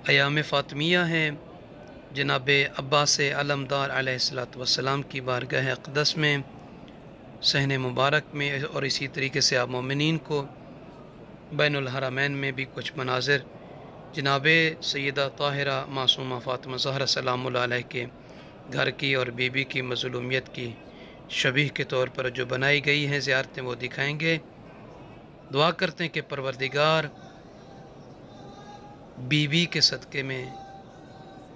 ایام فاطمیہ ہیں۔ جناب عباس علمدار علیہ السلام کی بارگاہ اقدس میں، صحن مبارک میں، اور اسی طریقے سے آپ مومنین کو بین الحرمین میں بھی کچھ مناظر جناب سیدہ طاہرہ معصومہ فاطمہ زہرا سلام اللہ علیہ کے گھر کی اور بی بی کی مظلومیت کی شبیہ کے طور پر جو بنائی گئی ہیں زیارتیں، وہ دکھائیں گے۔ دعا کرتے ہیں کہ پروردگار بی بی کے صدقے میں،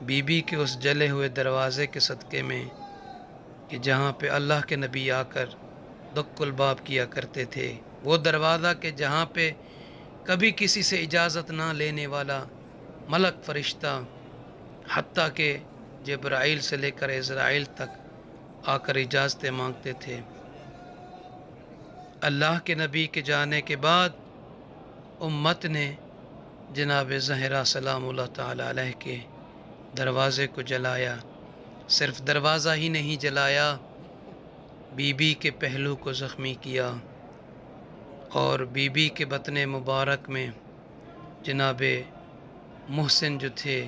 بی بی کے اس جلے ہوئے دروازے کے صدقے میں کہ جہاں پہ اللہ کے نبی آ کر دق الباب کیا کرتے تھے، وہ دروازہ کہ جہاں پہ کبھی کسی سے اجازت نہ لینے والا ملک فرشتہ حتیٰ کہ جبرائیل سے لے کر عزرائیل تک آ کر اجازتیں مانگتے تھے، اللہ کے نبی کے جانے کے بعد امت نے جناب زہرا سلام اللہ تعالی علیہ کے دروازے کو جلایا۔ صرف دروازہ ہی نہیں جلایا، بی بی کے پہلو کو زخمی کیا، اور بی بی کے بطن مبارک میں جناب محسن جو تھے،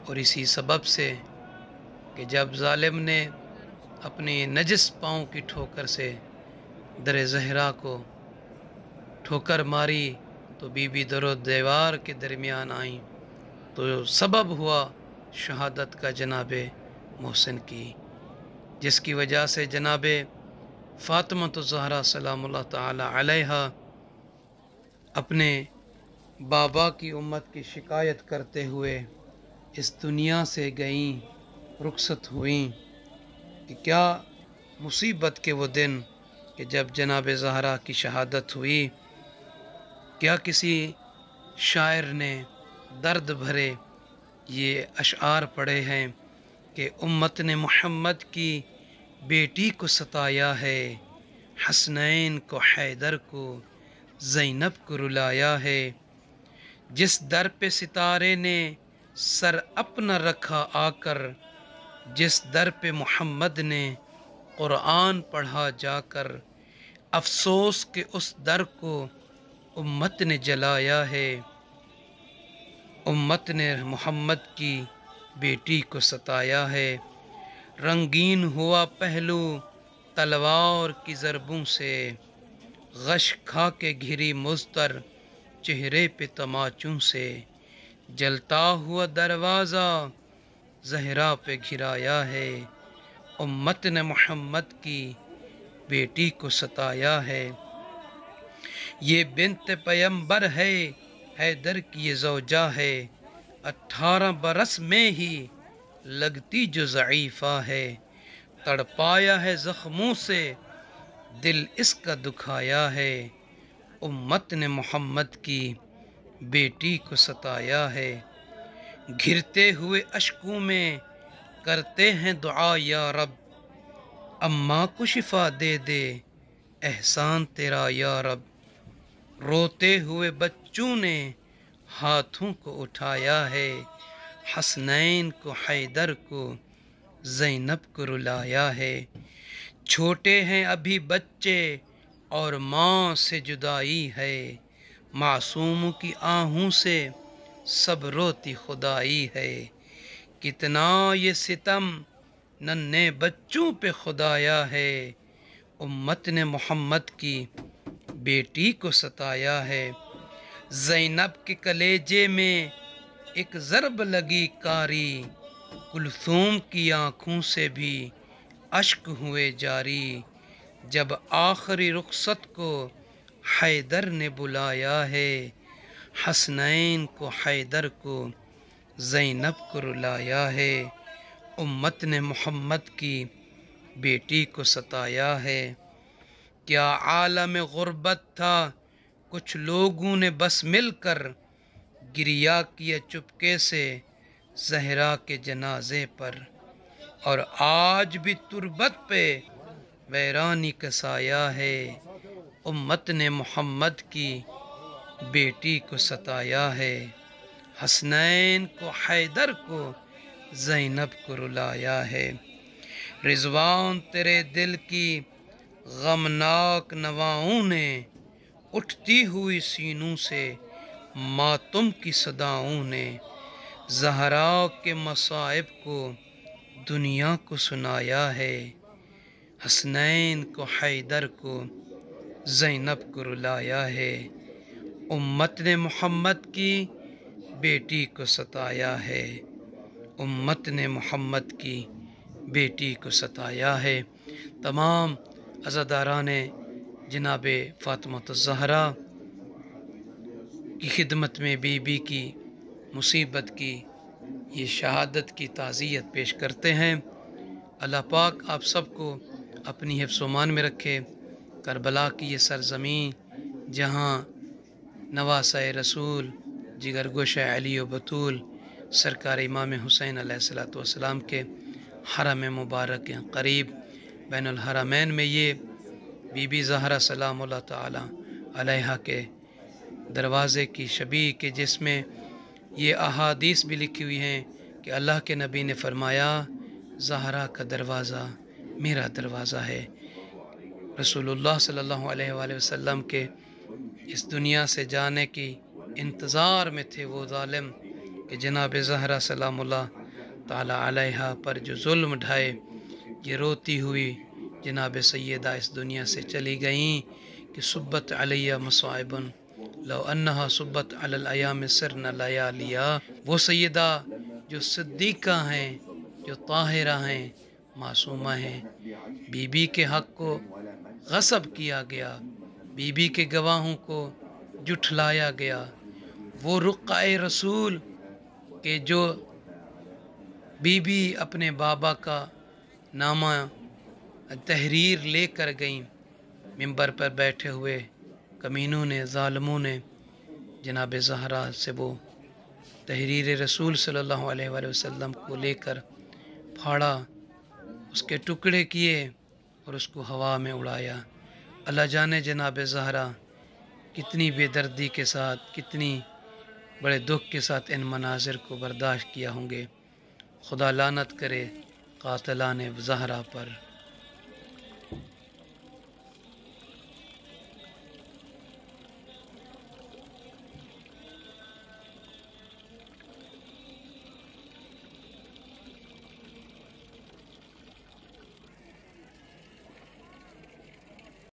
اور اسی سبب سے کہ جب ظالم نے اپنی نجس پاؤں کی ٹھوکر سے در زہرا کو ٹھوکر ماری تو بی بی در و دیوار کے درمیان آئیں، تو سبب ہوا شہادت کا جناب محسن کی، جس کی وجہ سے جناب فاطمہ الزہرا سلام اللہ تعالی علیہا اپنے بابا کی امت کی شکایت کرتے ہوئے اس دنیا سے گئیں، رخصت ہوئیں، کہ کیا مصیبت کے وہ دن کہ جب جناب زہرا کی شہادت ہوئی۔ کیا کسی شاعر نے درد بھرے یہ اشعار پڑھے ہیں کہ امت نے محمد کی بیٹی کو ستایا ہے، حسنین کو، حیدر کو، زینب کو رلایا ہے، جس در پہ ستارے نے سر اپنا رکھا آ کر، جس در پہ محمد نے قرآن پڑھا جا کر، افسوس کہ اس در کو امت نے جلایا ہے، امت نے محمد کی بیٹی کو ستایا ہے۔ رنگین ہوا پہلو تلوار کی ضربوں سے، غش کھا کے گھری مضطر چہرے پہ تماچوں سے، جلتا ہوا دروازہ زہرا پہ گھرایا ہے، امت نے محمد کی بیٹی کو ستایا ہے۔ یہ بنت پیمبر ہے، حیدر کی یہ زوجہ ہے، 18 برس میں ہی لگتی جو ضعیفہ ہے، تڑپایا ہے زخموں سے دل اس کا دکھایا ہے، امت نے محمد کی بیٹی کو ستایا ہے۔ گھرتے ہوئے اشکوں میں کرتے ہیں دعا یا رب، اماں کو شفا دے دے احسان تیرا یا رب، روتے ہوئے بچوں نے ہاتھوں کو اٹھایا ہے، حسنین کو، حیدر کو، زینب کو رلایا ہے، چھوٹے ہیں ابھی بچے اور ماں سے جدائی ہے، معصوموں کی آہوں سے سب روتی خدائی ہے، کتنا یہ ستم ننھے بچوں پہ خدایا ہے، امت نے محمد کی بیٹی کو ستایا ہے۔ زینب کے کلیجے میں ایک ضرب لگی کاری، کلثوم کی آنکھوں سے بھی اشک ہوئے جاری، جب آخری رخصت کو حیدر نے بلایا ہے، حسنین کو، حیدر کو، زینب کو رلایا ہے، امت نے محمد کی بیٹی کو ستایا ہے۔ کیا عالم غربت تھا، کچھ لوگوں نے بس مل کر گریہ کیا چپکے سے زہرا کے جنازے پر، اور آج بھی تربت پہ ویرانی کا سایہ ہے، امت نے محمد کی بیٹی کو ستایا ہے، حسنین کو، حیدر کو، زینب کو رلایا ہے۔ رضوان تیرے دل کی غمناک نواؤں نے، اٹھتی ہوئی سینوں سے ماتم کی صداؤں نے، زہرا کے مصائب کو دنیا کو سنایا ہے، حسنین کو حیدر کو زینب کو رلایا ہے، امت نے محمد کی بیٹی کو ستایا ہے، امت نے محمد کی بیٹی کو ستایا ہے۔ تمام عزاداران جناب فاطمہ الزہرا کی خدمت میں بی بی کی مصیبت کی یہ شہادت کی تعزیت پیش کرتے ہیں۔ اللہ پاک آپ سب کو اپنی حفظ و امان میں رکھے۔ کربلا کی یہ سرزمین جہاں نواسہ رسول جگر گوشہ علی و بطول سرکار امام حسین علیہ السلام کے حرم مبارک قریب بین الحرمین میں یہ بی بی زہرا سلام اللہ تعالی علیہا کے دروازے کی شبیہ کے جس میں یہ احادیث بھی لکھی ہوئی ہیں کہ اللہ کے نبی نے فرمایا زہرا کا دروازہ میرا دروازہ ہے۔ رسول اللہ صلی اللہ علیہ وآلہ وسلم کے اس دنیا سے جانے کی انتظار میں تھے وہ ظالم کہ جناب زہرا سلام اللہ تعالی علیہا پر جو ظلم ڈھائے، یہ روتی ہوئی جناب سیدہ اس دنیا سے چلی گئیں کہ صبت علیہ مصائب لو انہا صبت علی الایام سرن لیالیا۔ وہ سیدہ جو صدیقہ ہیں، جو طاہرہ ہیں، معصومہ ہیں، بی بی کے حق کو غصب کیا گیا، بی بی کے گواہوں کو جھٹلایا گیا۔ وہ رقعہ رسول کہ جو بی بی اپنے بابا کا نامہ تحریر لے کر گئیں، ممبر پر بیٹھے ہوئے کمینوں نے، ظالموں نے جناب زہرا سے وہ تحریر رسول صلی اللہ علیہ وآلہ وسلم کو لے کر پھاڑا، اس کے ٹکڑے کیے اور اس کو ہوا میں اڑایا۔ اللہ جانے جناب زہرا کتنی بے دردی کے ساتھ، کتنی بڑے دکھ کے ساتھ ان مناظر کو برداشت کیا ہوں گے۔ خدا لعنت کرے قاتلان زہرا پر۔